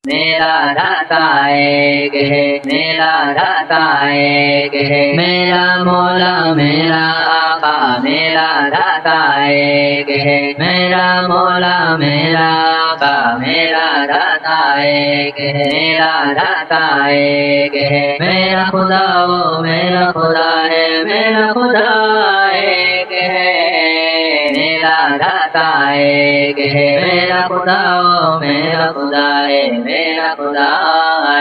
میرا داتا ایک ہے، میرا داتا ایک ہے، میرا مولا میرا آقا میرا داتا ایک ہے، میرا مولا میرا آقا میرا داتا ایک ہے، میرا داتا ایک ہے، میرا خدا وہ میرا خدا ہے، میرا خدا ایک ہے، میرا داتا ایک ہے، میرا خدا وہ میرا خدا ہے، میرا خدا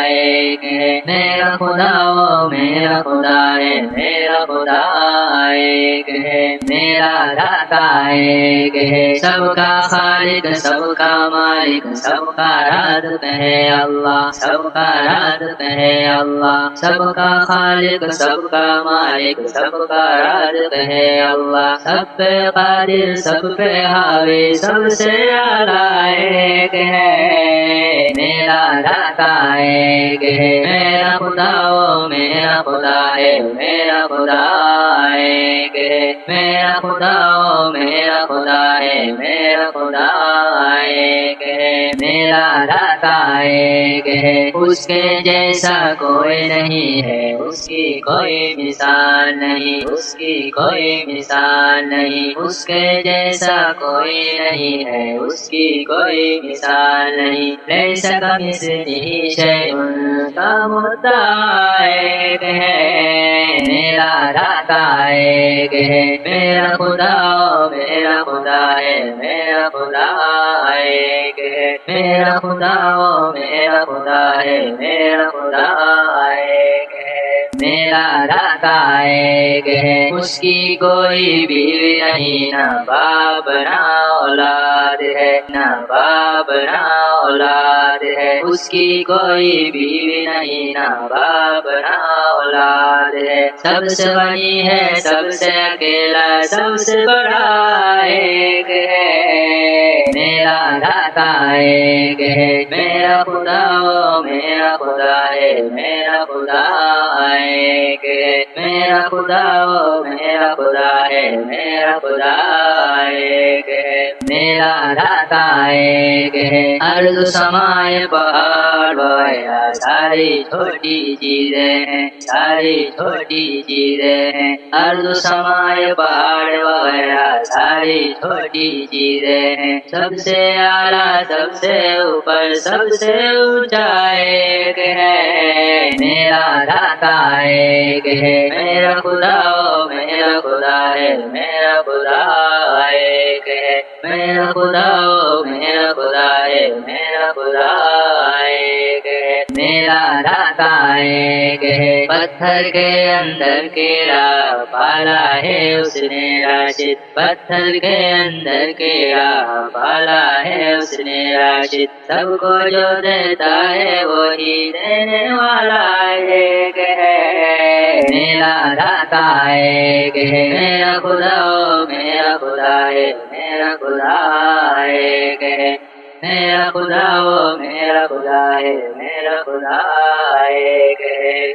ایک ہے، میرا خدا وہ میرا خدا ہے، میرا خدا ایک ہے، میرا داتا ایک ہے، سب کا خالق سب کا مالک سب کا رازق ہے اللہ، سب کا رازق ہے اللہ، سب کا خالق سب کا مالک سب کا رازق ہے اللہ، سب پہ قادر سب پہ حاوی سب سے اعلیٰ ایک ہے، میرا داتا ایک ہے، میرا خدا وہ میرا خدا ہے، میرا خدا ایک ہے، میرا خدا وہ میرا خدا ہے، میرا خدا ایک ہے، میرا داتا ایک ہے، اس کے جیسا کوئی نہیں ہے، اس کی کوئی مثال نہیں، اس کی کوئی مثال نہیں، اس کے جیسا کوئی نہیں ہے، اس کی کوئی مثال نہیں، لیس کمثلہ شیء کا مدعا ایک ہے، میرا داتا ایک ہے، میرا خدا میرا خدا ہے، میرا خدا ایک ہے، میرا خدا میرا خدا ہے، میرا خدا ایک ہے، میرا داتا ایک ہے، اس کی کوئی بیوی نہیں، نہ باپ نہ اولاد ہے، نہ باپ نہ اولاد ہے، اس کی کوئی بیوی نہیں، نہ باپ نہ اولاد ہے، سب سے غنی ہے سب سے اکیلا سب سے بڑا ایک ہے، میرا داتا ایک ہے، میرا خدا وہ میرا خدا ہے، میرا خدا ایک ہے، میرا خدا وہ میرا خدا ہے، میرا خدا ایک ہے، میرا داتا ایک ہے، ارض سمائے پہاڑ وغیرہ ساری چھوٹی چیزیں ہیں، ساری چھوٹی چیزیں ہیں، ارض سمائے پہاڑ وغیرہ ساری چھوٹی چیزیں ہیں، سب سے اعلیٰ سب سے اوپر سب سے اونچا ایک ہے، میرا داتا ایک ہے، میرا خدا وہ میرا خدا ہے، میرا خدا ایک ہے، میرا خدا وہ میرا خدا ہے، میرا خدا ایک ہے، میرا داتا ایک ہے، پتھر کے اندر کیڑا پالا ہے اس نے راشد، پتھر کے اندر کیڑا پالا ہے اس نے راشد، سب کو جو دیتا ہے وہی دینے والا ایک ہے، میرا داتا ایک ہے، میرا خدا میرا خدا ہے، میرا خدا ایک ہے، میرا خدا وہ میرا خدا ہے، میرا خدا ایک ہے۔